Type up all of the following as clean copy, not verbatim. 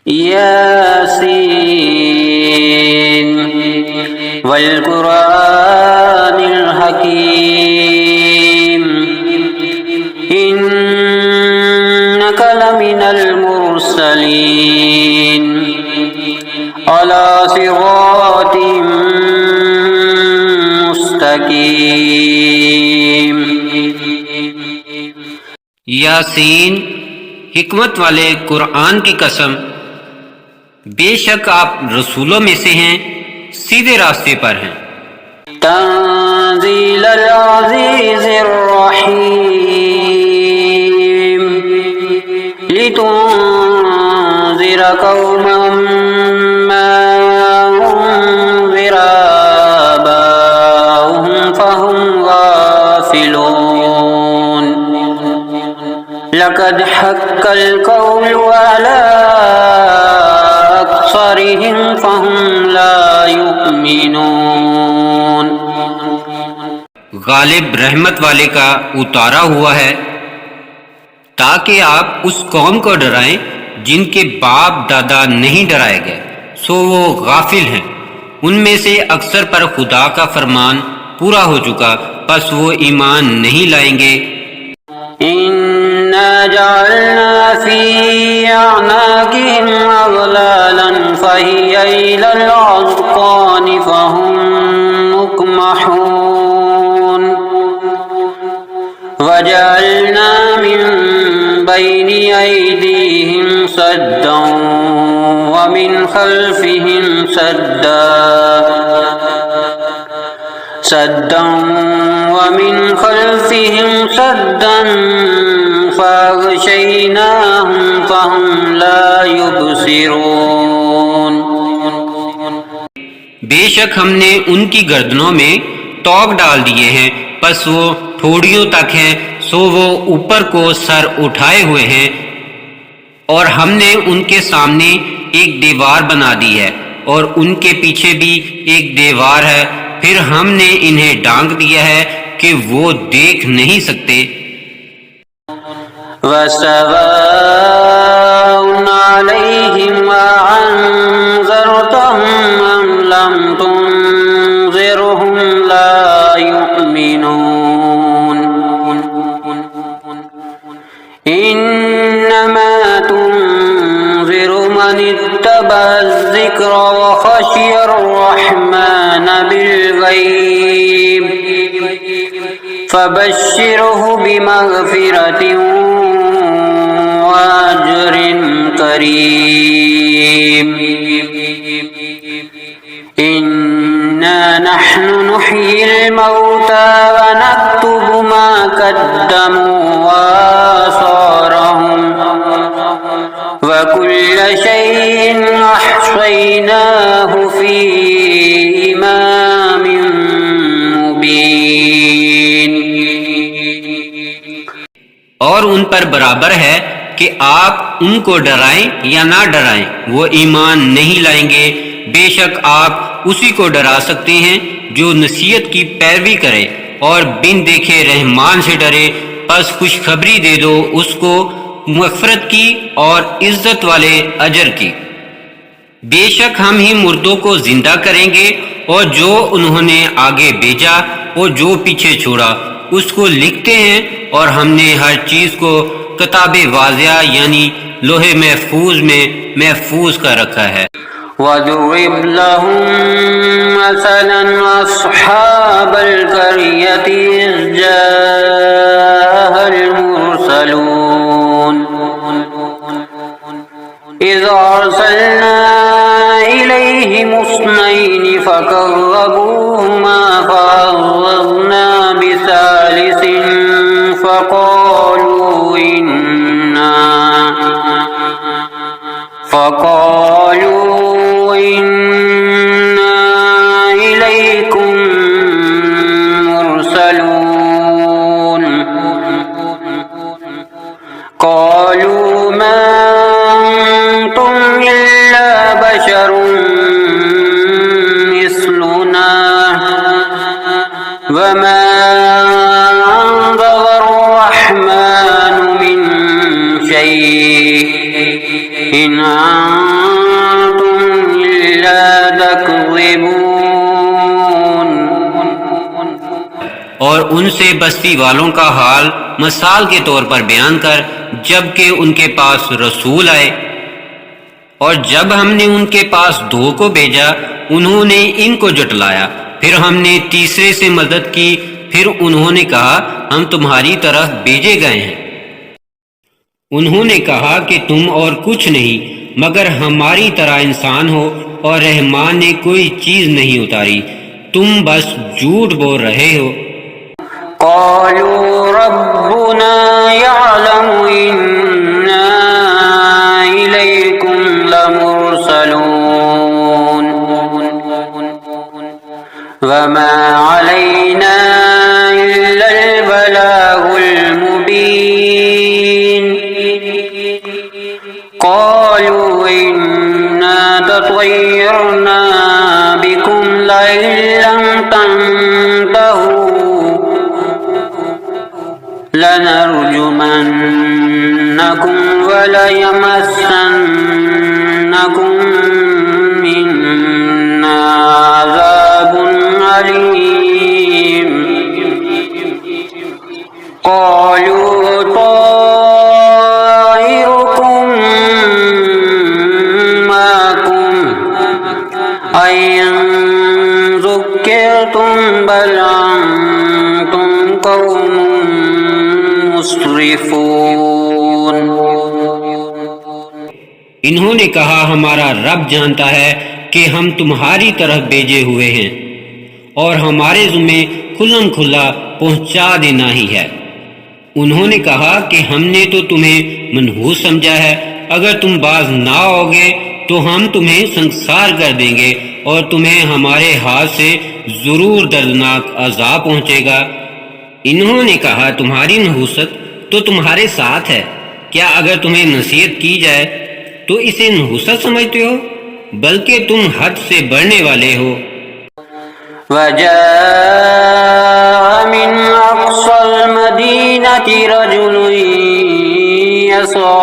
यासीन वल कुरानिल हकीम इन्नका लमिनल मुरसलीन अला सिरातिम मुस्तकीम। यासीन, हिकमत वाले कुरान की कसम, बेशक आप रसूलों में से हैं, सीधे रास्ते पर हैं। तंज़ीलल अज़ीज़िर रहीम लितुनज़िरा कौमम मा उनज़िरा आबाउहुम फहुम गाफ़िलून। लक़द हक़्क़ल क़ौलु अला अक्सरिहिम फहुम ला युमिनून। गालिब रहमत वाले का उतारा हुआ है ताकि आप उस कौम को डराएं जिनके बाप दादा नहीं डराए गए, सो वो गाफिल हैं। उनमें से अक्सर पर खुदा का फरमान पूरा हो चुका, बस वो ईमान नहीं लाएंगे। इन्ना जअलना फी अअनाक़िहिम अग़लालन फ़हिय इलल अज़क़ानि फ़हुम मुक़महून वजअलना मिन बैनि अयदीहिम सद्दन व मिन खल्फ़िहिम सद्दन व मिन खल्फ़िहिम सद्दन फ़अग़शयनाहुम फ़हुम ला युबसिरून। बेशक हमने उनकी गर्दनों में तोक डाल दिए हैं, बस वो ठोड़ियों तक हैं, सो वो ऊपर को सर उठाए हुए हैं। और हमने उनके सामने एक दीवार बना दी है और उनके पीछे भी एक दीवार है। फिर हमने इन्हें ढांक दिया है कि वो देख नहीं सकते। वसवाउन अलैहिम अअन्ज़रतहुम अम लम तुनज़िरहुम ला युमिनून। इन्नमा तुनज़िरु मन इत्तबअ-ज़िक्र व ख़शियर रहमान बिल-ग़ैब फ़बश्शिरहु बिमग़फ़िरतिन व अज्रिन करीम। इन्ना नहनु नुह्यिल मौता व नक्तुबु मा क़द्दमू व आसारहुम व कुल्ल शैइन अहसैनाहु फ़ी इमामिन मुबीन। और उन पर बराबर है कि आप उनको डराएं या ना डराएं, वो ईमान नहीं लाएंगे। बेशक आप उसी को डरा सकते हैं जो नसीहत की पैरवी करे और बिन देखे रहमान से डरे। बस खुशखबरी दे दो उसको मग़फ़िरत की और इज्जत वाले अजर की। बेशक हम ही मुर्दों को जिंदा करेंगे और जो उन्होंने आगे भेजा और जो पीछे छोड़ा उसको लिखते हैं। और हमने हर चीज को किताबे वाज़िया यानी लोहे महफूज में महफूज कर रखा है। वज़रिब लहुम मसलन अस्हाबल क़रियति इज़ जाअल मुरसलून इज़ अरसलना इलैहिम इस्नैनि फ़कज़्ज़बूहुमा फ़अज़्ज़ज़ना बिसालिसिन फ़क़ालू इन्ना इलैकुम मुरसलून। क़ालू मा अंतुम इल्ला बशरुन मिस्लुना वमा अंज़ल अर्रहमानु मिन शैइन उनसे बस्ती वालों का हाल मिसाल के तौर पर बयान कर, जबकि उनके पास रसूल आए। और जब हमने उनके पास 2 को भेजा, उन्होंने इनको जुटलाया। फिर हमने तीसरे से मदद की। फिर उन्होंने कहा, हम तुम्हारी तरफ भेजे गए हैं। उन्होंने कहा कि तुम और कुछ नहीं मगर हमारी तरह इंसान हो, और रहमान ने कोई चीज नहीं उतारी, तुम बस झूठ बोल रहे हो। क़ालू रब्बुना यअलमु इन्ना इलैकुम लमुरसलून वमा अलैना इल्लल बलागुल मुबीन। क़ालू इन्ना ततय्यरना बिकुम लइन लम तंतहू लनरजुमन्नकुम वलयमस्सन्नकुम मिन्ना अज़ाबुन अलीम। क़ालू ताइरुकुम माकुम अय्यन ज़ुक्किरतुम बल अंतुम क़ौमुन मुस्रिफून। इन्होंने कहा, हमारा रब जानता है कि हम तुम्हारी तरफ भेजे हुए हैं, और हमारे ज़िम्मे खुल्लम खुल्ला पहुंचा देना ही है। उन्होंने कहा कि हमने तो तुम्हें मनहूस समझा है, अगर तुम बाज ना आओगे तो हम तुम्हें संसार कर देंगे, और तुम्हें हमारे हाथ से जरूर दर्दनाक अजाब पहुंचेगा। इन्होंने कहा, तुम्हारी नहूसत तो तुम्हारे साथ है, क्या अगर तुम्हें नसीहत की जाए तो इसे नहूसत समझते हो? बल्कि तुम हद से बढ़ने वाले हो। वजाअ मिन अक़सल मदीनति रजुलुन यसआ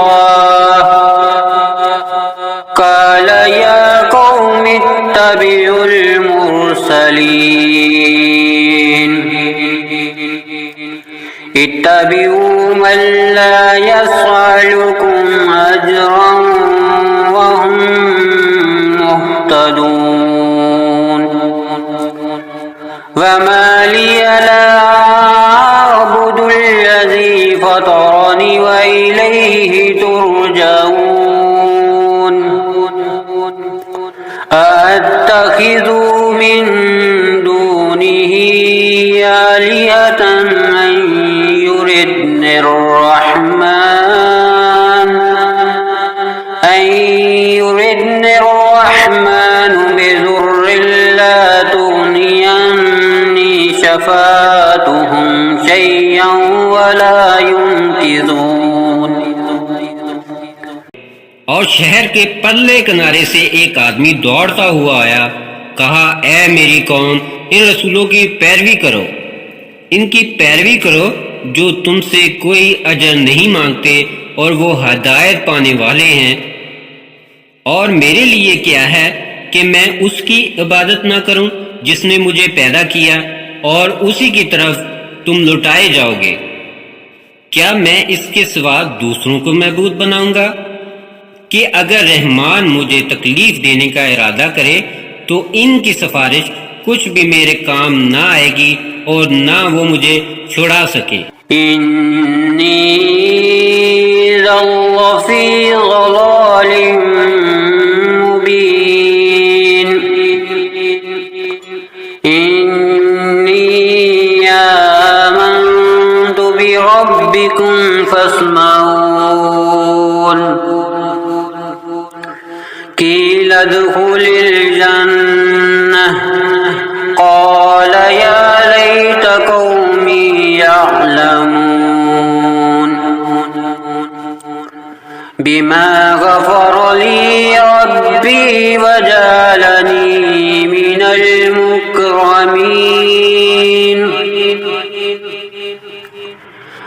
क़ाल या क़ौमि इत्तबिउल मुरसलीन इत्तबिउ मन ला यसअलुकुम अजरन वहुम मुहतदून। वमा लिया ला अअबुदुल्लज़ी फ़तरनी व इलैहि तुरजऊन। अअत्तख़िज़ु मिन दूनिही आलिहतन अन युरिदनिर रहमान बिदुर्रिन ला तुग़नियन्नी शफ़ाअतुहुम शय्यन वला युनक़िज़ून। और शहर के परले किनारे से एक आदमी दौड़ता हुआ आया, कहा, ए मेरी कौम, इन रसूलों की पैरवी करो, इनकी पैरवी करो जो तुमसे कोई अजर नहीं मांगते और वो हदायत पाने वाले हैं। और मेरे लिए क्या है कि मैं उसकी इबादत ना करूं जिसने मुझे पैदा किया, और उसी की तरफ तुम लुटाए जाओगे। क्या मैं इसके सिवा दूसरों को महबूद बनाऊंगा? कि अगर रहमान मुझे तकलीफ देने का इरादा करे तो इनकी सिफारिश कुछ भी मेरे काम ना आएगी और ना वो मुझे छुड़ा सके। इन्नी लफ़ी ज़लालिम मुबीन। इन्नी आमन्तु बिरब्बिकुम फ़स्मऊन। क़ील उद्ख़ुलिल जन्नह क़ाल या लैत क़ौमी यअलमून बिमा ग़फ़र ली रब्बी वजअलनी मिनल मुकरमीन।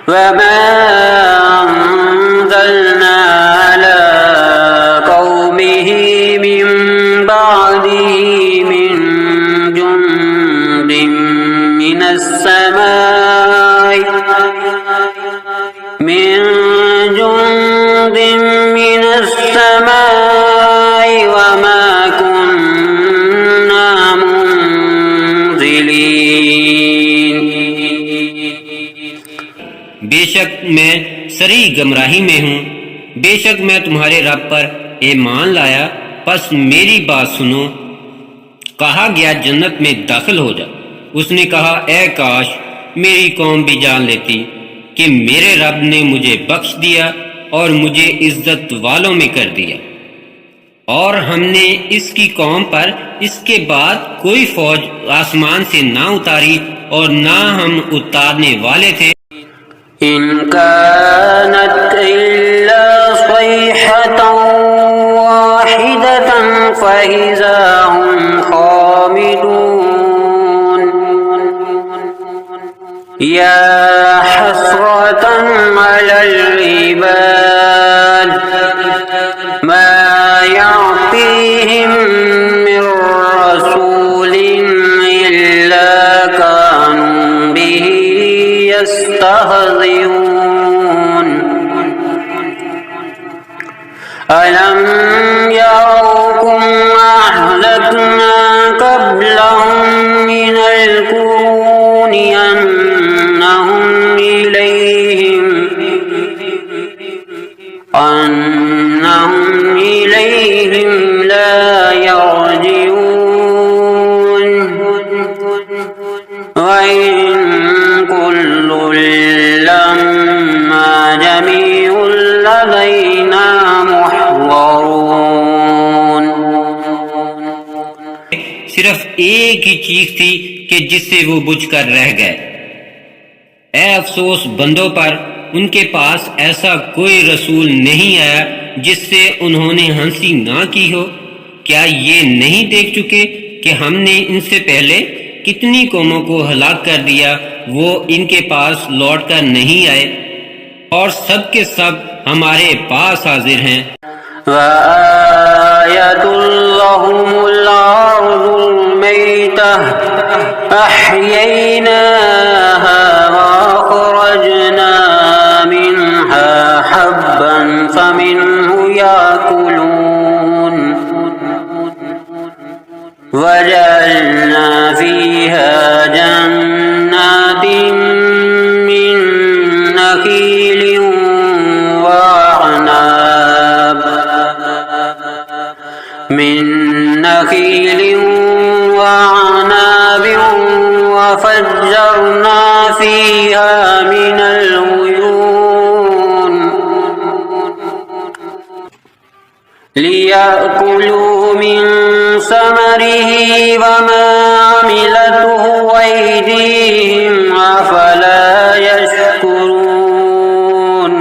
वमा अंज़लना अला क़ौमिही मिन बअदिही मिन जुन्दिन मिनस समाई सरी गमराही में हूँ। बेशक मैं तुम्हारे रब पर ईमान लाया, बस मेरी बात सुनो। कहा गया जन्नत में दाखिल हो जा। उसने कहा ए काश मेरी कौम भी जान लेती कि मेरे रब ने मुझे बख्श दिया और मुझे इज्जत वालों में कर दिया, और हमने इसकी कौम पर इसके बाद कोई फौज आसमान से ना उतारी और ना हम उतारने वाले थे। इन कानत इल्ला सयहतन वाहिदतन फइज़ा हुम खामिदून या हसरतन अलल इबाद मा यातीहिम मिर रसूलिन इल्ला कानू बिही यस्तहज़िऊन अलम यरौकुम अहलकना क़ब्लहुम मिनल क़ुरूनि अन्नहुम इलैहिम ला यरजिऊन व इन कुल्लुन लम्मा जमीउन लदैना मुहज़रून। सिर्फ एक ही चीज थी कि जिससे वो बुझकर रह गए। ए अफसोस बंदों पर, उनके पास ऐसा कोई रसूल नहीं आया जिससे उन्होंने हंसी ना की हो। क्या ये नहीं देख चुके कि हमने इनसे पहले कितनी कौमों को हलाक कर दिया, वो इनके पास लौट कर नहीं आए, और सब के सब हमारे पास हाजिर हैं। वआयतुल लहुमुल अर्ज़ुल मैतह अह्यैनाहा वअख़रजना मिन्हा हब्बन फमिन्हु याकुलून वजअलना फीहा जन्नातिन मिन नखीलिन वअनाब वफज्जरना फीहा मिनल उयून लियाकुलू मिन समरिही वमा अमिलतहु अयदीहिम अफला यशकुरून।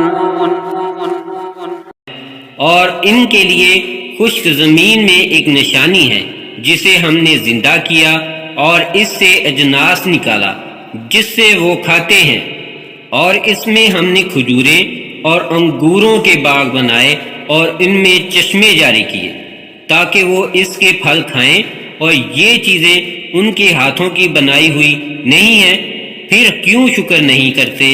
और इनके लिए खुश्क जमीन में एक निशानी है जिसे हमने जिंदा किया और इससे अजनास निकाला जिससे वो खाते हैं, और इसमें हमने खजूरें और अंगूरों के बाग बनाए और इनमें चश्मे जारी किए ताकि वो इसके फल खाएं, और ये चीजें उनके हाथों की बनाई हुई नहीं है, फिर क्यों शुक्र नहीं करते।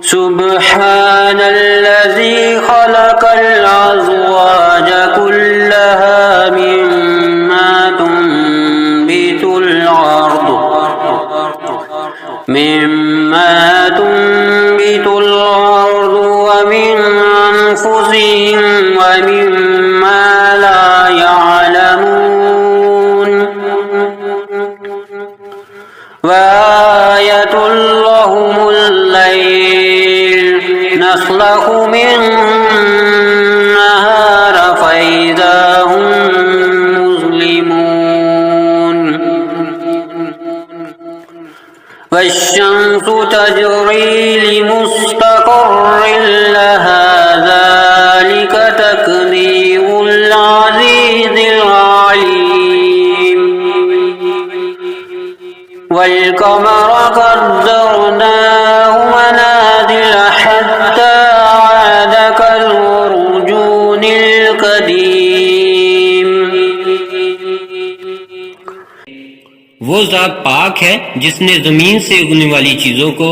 सुब्हानल्लज़ी खलक़ल अज़वाज कुल्लहा मिम्मा तुंबितुल अर्द व मिन अनफुसिहिम व मिम्मा ला यअलमून वआयतुल लहुमुल लैल नस्लखु मिन्नहार फइज़ा हुम मुज़लिमून वश्शम्सु तजरी लिमुस्तक़र्रिन लहा ज़ालिका तक़दीरुल अज़ीज़िल अलीम वल क़मर क़द्दरनाहु मनाज़िल हत्ता आद कल उर्जूनिल क़दीम। वो ज़ात पाक है जिसने जमीन से उगने वाली चीजों को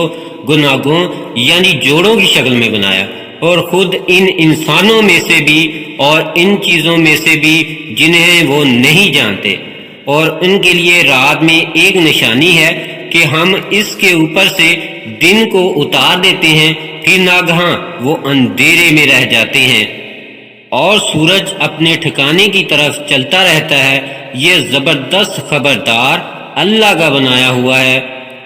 गुनागों यानी जोड़ों की शक्ल में बनाया, और खुद इन इंसानों में से भी और इन चीजों में से भी जिन्हें वो नहीं जानते, और उनके लिए रात में एक निशानी है कि हम इसके ऊपर से दिन को उतार देते हैं, फिर नागहां वो अंधेरे में रह जाते हैं और सूरज अपने ठिकाने की तरफ चलता रहता है। ये जबरदस्त खबरदार अल्लाह का बनाया हुआ है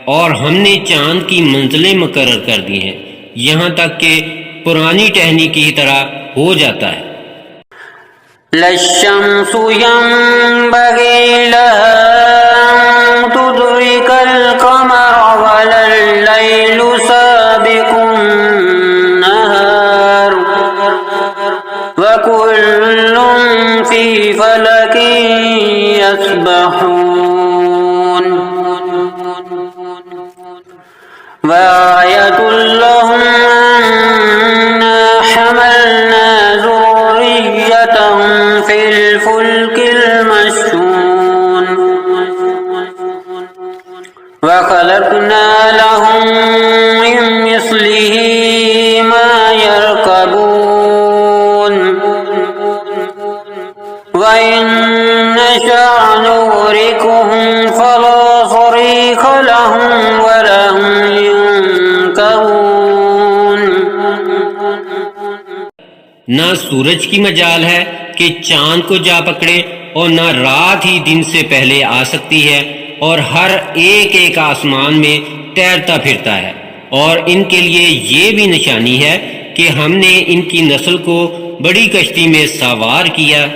और हमने चांद की मंजिलें मुकर्रर कर दी हैं, यहाँ तक कि पुरानी टहनी की तरह हो जाता है। लश्शम्सु यंबगी लहा अन तुदरिकल क़मर वलल्लैलु साबिकुन नहार वकुल्लुन फी फलकिन यस्बहून वआयतुल लहुम अन्ना हमलना ज़ुर्रिय्यतहुम फिल फुल्किल मशहून वखलक़ना लहुम मिन मिस्लिही मा यरकबून वइन नशअ नुग़रिक़हुम फला सरीख़ लहुम वलहुम युनकरून। ना सूरज की मजाल है कि चांद को जा पकड़े और ना रात ही दिन से पहले आ सकती है, और हर एक एक आसमान में तैरता फिरता है। और इनके लिए ये भी निशानी है कि हमने इनकी नस्ल को बड़ी कश्ती में सवार किया,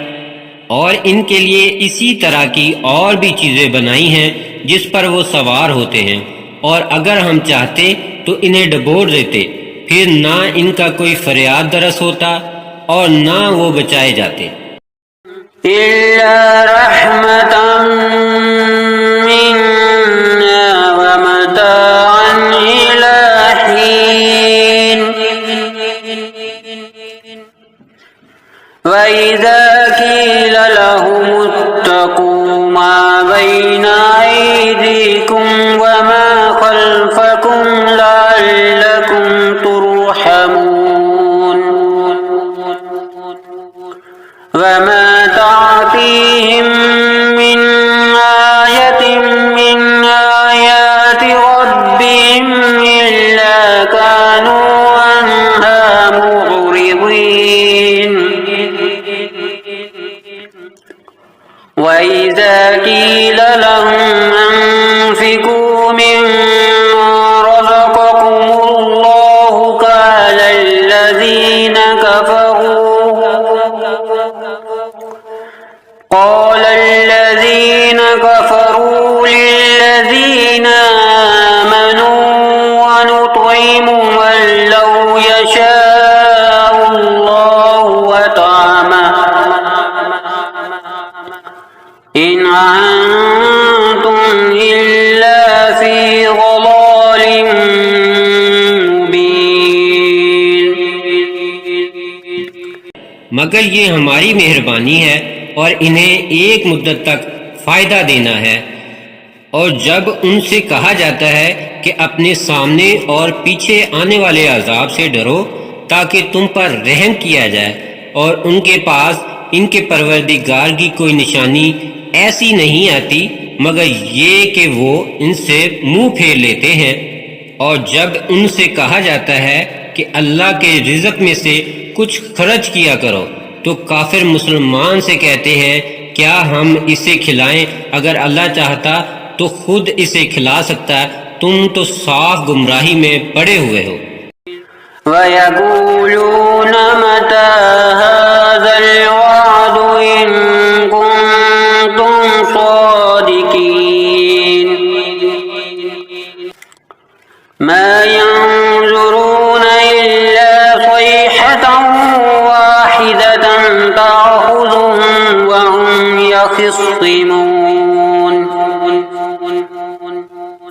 और इनके लिए इसी तरह की और भी चीजें बनाई हैं जिस पर वो सवार होते हैं, और अगर हम चाहते तो इन्हें डबोर देते, फिर ना इनका कोई फरियाद दरस होता और ना वो बचाए जाते। इल्ला रहमतन मिन्ना व मताअन इला हीन व इज़ा क़ील लहुमुत्तक़ू मा बैना अयदीकुम व मा खल्फकुम लअल्लकुम तुरहमून वमा तातीहिम मिन आयतिन मिन आयाति रब्बिहिम इल्ला कानू अन्हा मुअरिदीन वइज़ा क़ील लहुम अन्फ़िक़ू मिम्मा रज़क़कुमुल्लाहु क़ाल الذين كفروا للذين آمنوا ونطعم من لو يشاء الله أطعمه إن أنتم إلا في ضلال مبين। मगर ये हमारी मेहरबानी है और इन्हें एक मुद्दत तक फायदा देना है। और जब उनसे कहा जाता है कि अपने सामने और पीछे आने वाले अजाब से डरो ताकि तुम पर रहम किया जाए, और उनके पास इनके परवरदिगार की कोई निशानी ऐसी नहीं आती मगर ये कि वो इनसे मुंह फेर लेते हैं। और जब उनसे कहा जाता है कि अल्लाह के रिज़्क़ में से कुछ खर्च किया करो, तो काफिर मुसलमान से कहते हैं क्या हम इसे खिलाएं? अगर अल्लाह चाहता तो खुद इसे खिला सकता, तुम तो साफ गुमराही में पड़े हुए हो। वयक़ूलून मता हाज़ल वअदु इन कुन्तुम सादिकीन मा यंज़ुरून इल्ला सयहतन वाहिदतन तअख़ुज़ुहुम व हुम यख़िस्सिमून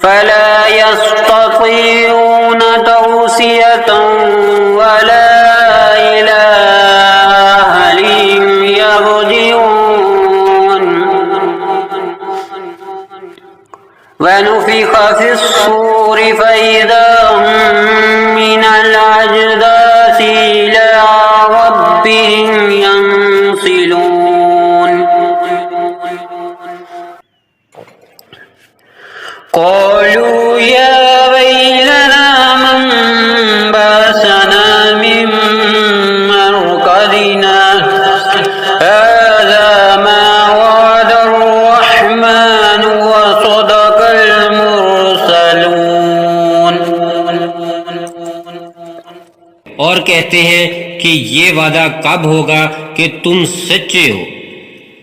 फला यस्ततीऊन तौसियतन वला इला अहलिहिम यरजिऊन वनुफ़िख़ फ़िस्सूरि फ़इज़ा हुम मिनल अजदाथि इला रब्बिहिम यंसिलून क़ालू या वैलना मन बअसना कहते हैं कि ये वादा कब होगा कि तुम सच्चे हो।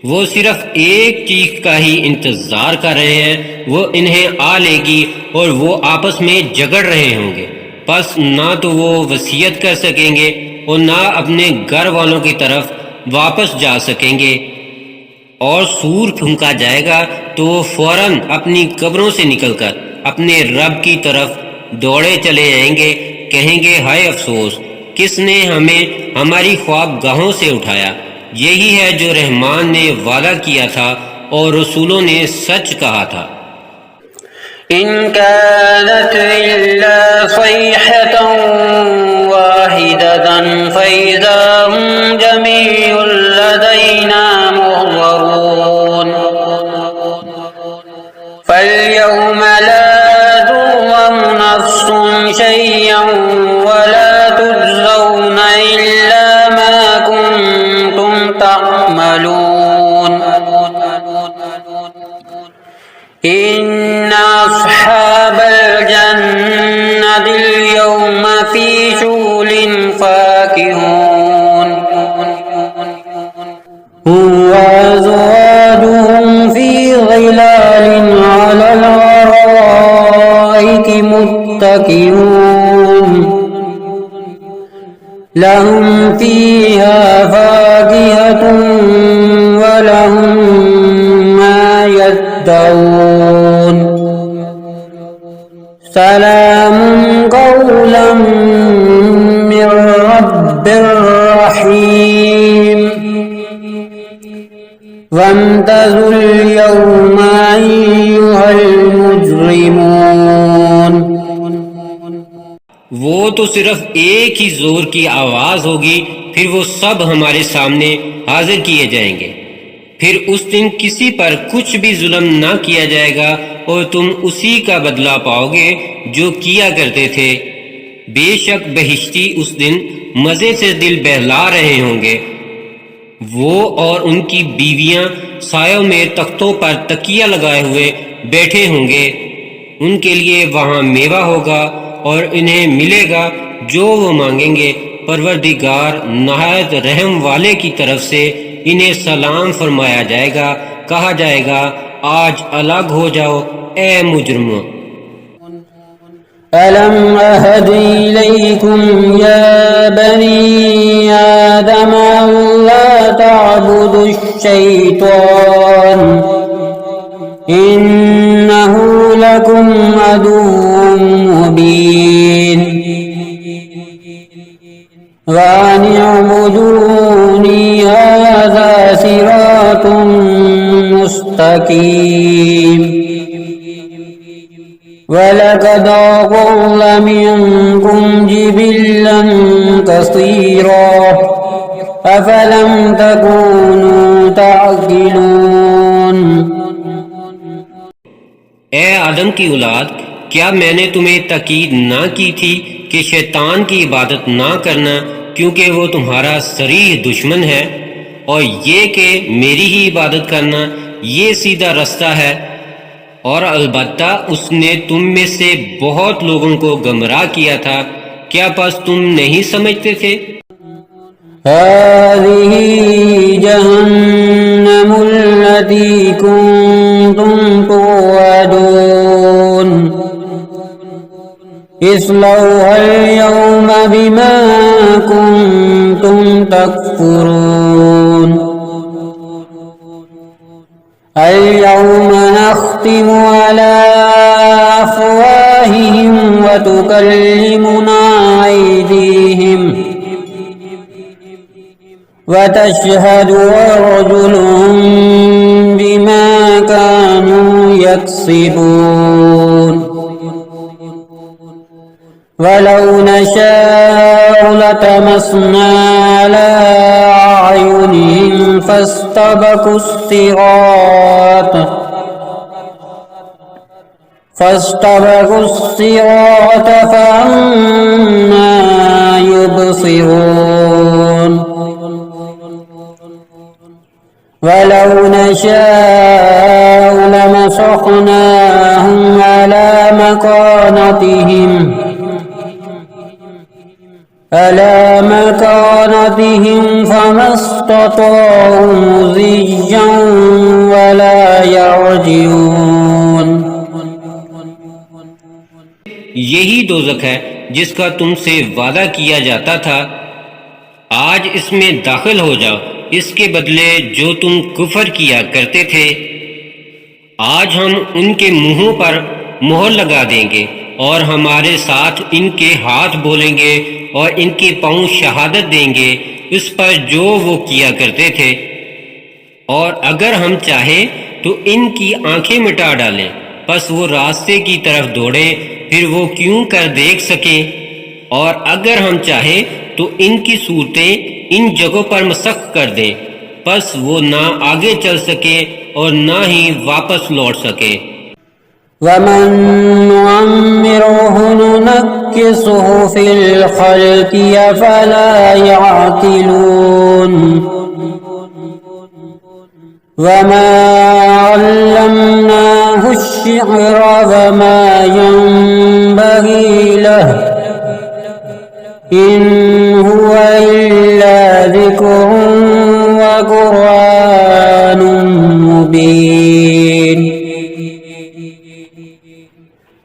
वो सिर्फ एक चीज का ही इंतजार कर रहे हैं, वो इन्हें आ लेगी और वो आपस में झगड़ रहे होंगे। बस ना तो वो वसीयत कर सकेंगे और ना अपने घर वालों की तरफ वापस जा सकेंगे। और सूर फूंका जाएगा तो वो फौरन अपनी कब्रों से निकलकर अपने रब की तरफ दौड़े चले जाएंगे, कहेंगे हाय अफसोस, किसने हमें हमारी ख्वाबगाहों से उठाया। यही है जो रहमान ने वादा किया था और रसूलों ने सच कहा था। इन कानत इल्ला सयहतन वाहिदतन फइज़ा हुम जमीउन लदैना मुहज़रून फल्यौम ला तुज़लम नफ्सुन शैयन वला तुजज़ौन इल्ला मा कुंतुम तअमलून इन्ना अस्हाबल जन्नतिल यौमा फी शुगुलिन फाकिहून हुम व अज़वाजुहुम फी ज़िलालिन अलल अराइकि मुत्तकिऊन लहुम फीहा फाकिहतुन व लहुम मा यद्दऊन सलामुन कौलन मिर रब्बिर रहीम वंतज़ुल यौमा अय्युहल मुजरिमून। वो तो सिर्फ एक ही जोर की आवाज होगी, फिर वो सब हमारे सामने हाजिर किए जाएंगे। फिर उस दिन किसी पर कुछ भी जुल्म ना किया जाएगा और तुम उसी का बदला पाओगे जो किया करते थे। बेशक बहिश्ती उस दिन मजे से दिल बहला रहे होंगे। वो और उनकी बीवियां सायों में तख्तों पर तकिया लगाए हुए बैठे होंगे। उनके लिए वहां मेवा होगा और इन्हें मिलेगा जो वो मांगेंगे। परवरदिगार नहायत रहम वाले की तरफ से इन्हें सलाम फरमाया जाएगा। कहा जाएगा आज अलग हो जाओ ए मुजरिमों। अलम अहद इलैकुम या बनी आदम अल्ला तअबुदुश शैतान इन्नहु लकुम अदुव्वुम मुबीन व अन अ'बुदूनी हाज़ा सिरातुम मुस्तकीम वलक़द अज़ल्ल मिनकुम जिबिल्लन कसीरा अफ़लम तकूनू तअक़िलून। ए आदम की औलाद, क्या मैंने तुम्हें ताकीद ना की थी कि शैतान की इबादत ना करना, क्योंकि वो तुम्हारा सरीह दुश्मन है, और ये कि मेरी ही इबादत करना ये सीधा रास्ता है। और अलबत्ता उसने तुम में से बहुत लोगों को गुमराह किया था। क्या बस तुम नहीं समझते थे? हाज़िही जहन्नमुल्लती कुंतुम तुअदून इस्लौहल यौमा बिमा कुंतुम तकफुरून अल-यौमा नख्तिमु अला अफ़वाहिहिम व तुकल्लिमुना अयदीहिम व तशहदु अर्जुलुहुम बिमा कानू यक्सिबून वलौ नशाअ लतमस्ना अला अयुनिहिम फस्तबकुस सिरात फअन्ना युबसिरून वलौ नशाअ लमसख्नाहुम अला मकानतिहिम على مكانتهم فما استطاعوا مضيا ولا يرجعون। यही दोज़ख है जिसका तुमसे वादा किया जाता था। आज इसमें दाखिल हो जाओ, इसके बदले जो तुम कुफर किया करते थे। आज हम उनके मुंहों पर मोहर लगा देंगे और हमारे साथ इनके हाथ बोलेंगे और इनके पांव शहादत देंगे उस पर जो वो किया करते थे। और अगर हम चाहें तो इनकी आंखें मिटा डालें, बस वो रास्ते की तरफ दौड़े, फिर वो क्यों कर देख सके। और अगर हम चाहें तो इनकी सूरतें इन जगहों पर मसख कर दें, बस वो ना आगे चल सके और ना ही वापस लौट सके। वमन नुअम्मिरुह नुनक्किसुह फिल खल्क़ि अफला यअक़िलून। वमा अल्लमनाहु अश्शिअर वमा यंबग़ी लहु इन हुवा इल्ला ज़िक्रुन व क़ुरआनुम मुबीन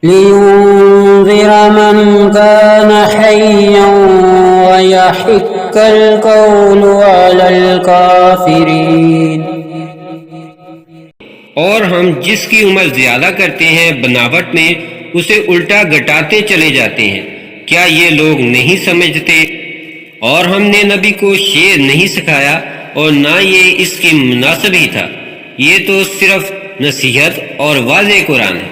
लियुन्ज़िर मन कान हय्यन व यहिक्कल क़ौलु अलल काफ़िरीन। और हम जिसकी उम्र ज्यादा करते हैं बनावट में, उसे उल्टा घटाते चले जाते हैं। क्या ये लोग नहीं समझते? और हमने नबी को शेर नहीं सिखाया और ना ये इसके मुनासिब ही था। ये तो सिर्फ नसीहत और वाज़े कुरान है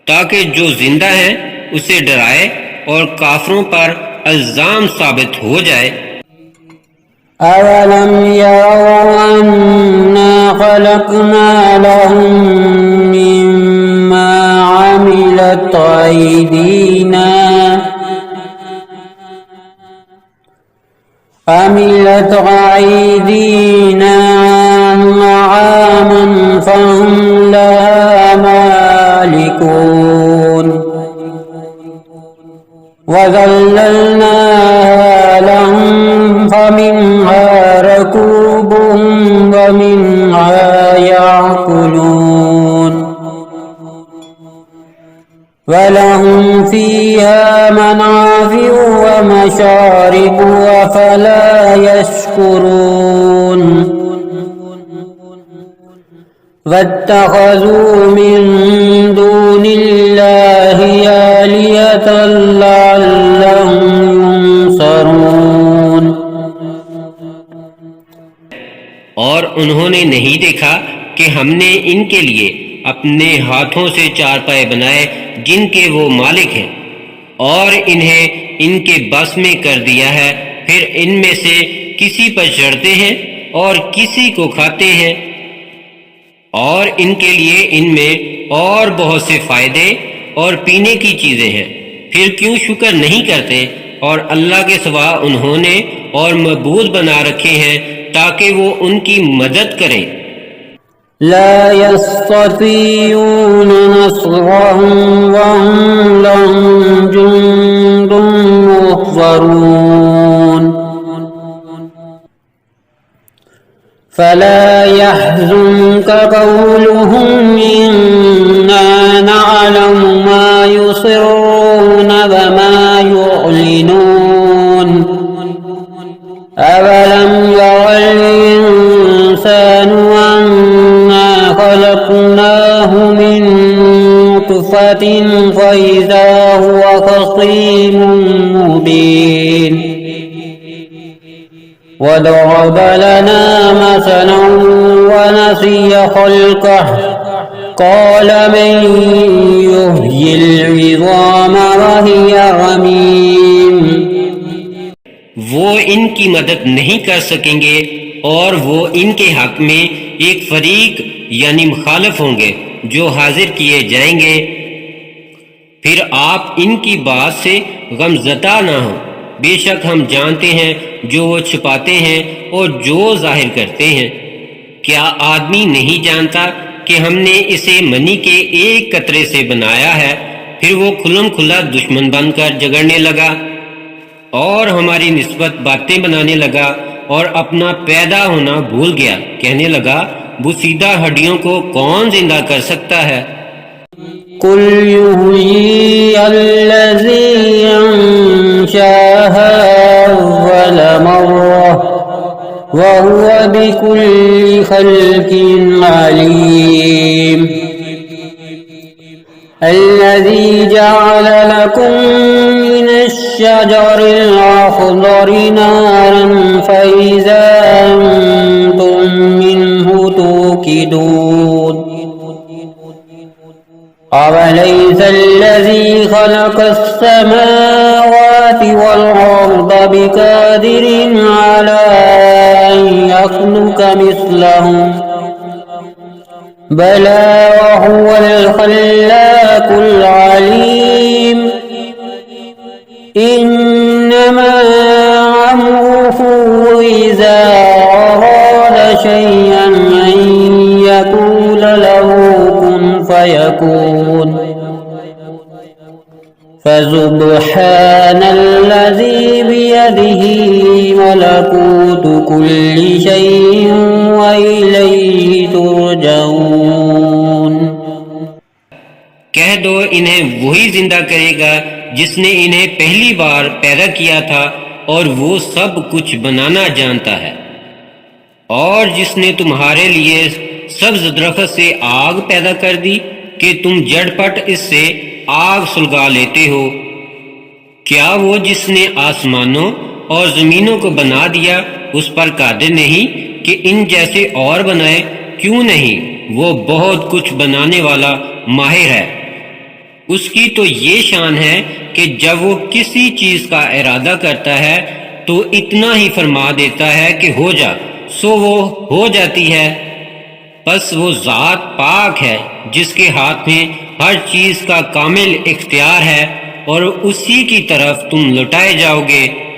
ताकि जो जिंदा है उसे डराए और काफरों पर इल्जाम साबित हो जाए। अवलम यरौ अन्ना खलक़ना लहुम मिम्मा अमिलत अयदीना नआमन फहुम लहा मालिकून वज़ल्ललनाहा लहुम फमिन्हा रकूबुहुम वमिन्हा याकुलून वलहुम फ़ीहा मनाफ़िउ व मशारिबु अफ़ला यशकुरून वत्तख़ज़ू मिन दूनिल्लाहि आलिहतन लअल्लहुम युंसरून। और उन्होंने नहीं देखा कि हमने इनके लिए अपने हाथों से चारपाए बनाए जिनके वो मालिक हैं, और इन्हें इनके बस में कर दिया है। फिर इनमें से किसी पर चढ़ते हैं और किसी को खाते हैं, और इनके लिए इनमें और बहुत से फायदे और पीने की चीजें हैं। फिर क्यों शुक्र नहीं करते? और अल्लाह के सिवा उन्होंने और मबूद बना रखे हैं ताकि वो उनकी मदद करें। ला यस्ततीऊन नस्रहुम वहुम लहुम जुंदुम मुहज़रून फला यहज़ुनक क़ौलुहुम इन्ना नअलमु मा युसिर्रून व मा युअलिनून अवलम यरल इंसानु अन्ना खलक़नाहु मिन नुत्फ़तिन फ़इज़ा हुवा ख़सीमुम मुबीन वदरब लना मसलन वनसिय ख़ल्क़ह क़ाल मन युह्यिल इज़ाम वहिय रमीम। वो इनकी मदद नहीं कर सकेंगे और वो इनके हक में एक फरीक यानी मुखालिफ होंगे जो हाजिर किए जाएंगे। फिर आप इनकी बात से गमज़दा ना हो, बेशक हम जानते हैं जो वो छुपाते हैं और जो जाहिर करते हैं। क्या आदमी नहीं जानता कि हमने इसे मनी के एक कतरे से बनाया है? फिर वो खुल्लम खुल्ला दुश्मन बनकर झगड़ने लगा। और हमारी निस्बत बातें बनाने लगा और अपना पैदा होना भूल गया। कहने लगा, वो सीधा हड्डियों को कौन जिंदा कर सकता है? कुल युहयी अल्लज़ी अंशाहा अव्वल मर्रह व हुवा बिकुल्लि खल्किन अलीम। अल्लज़ी जअल लकुम मिनश्शजरिल अख़ज़रि नारन फ़इज़ा अंतुम मिन्हु तूक़िदून। अवलैसल्लज़ी ख़लक़स्समावाति वल-अर्ज़ बिक़ादिरिन अला अन यख़्लुक़ मिस्लहुम बला वहुवल ख़ल्लाक़ुल अलीम। इन्नमा अम्रुहु इज़ा अराद शय'अन अन यक़ूल लहू कुन फयकून। फसुब्हानल्लज़ी बियदिही मलकूतु कुल्लि शैइन व इलैहि तुरजऊन। कह दो, इन्हें वही जिंदा करेगा जिसने इन्हें पहली बार पैदा किया था, और वो सब कुछ बनाना जानता है। और जिसने तुम्हारे लिए सब्ज दरख्त से आग पैदा कर दी कि तुम झटपट इससे आग सुलगा लेते हो। क्या वो जिसने आसमानों और जमीनों को बना दिया उस पर कादिर नहीं कि इन जैसे और बनाए? क्यों नहीं, वो बहुत कुछ बनाने वाला माहिर है। उसकी तो ये शान है कि जब वो किसी चीज का इरादा करता है तो इतना ही फरमा देता है कि हो जा, सो वो हो जाती है। बस वो जात पाक है जिसके हाथ में हर चीज का कामिल इख्तियार है, और उसी की तरफ तुम लौटाए जाओगे।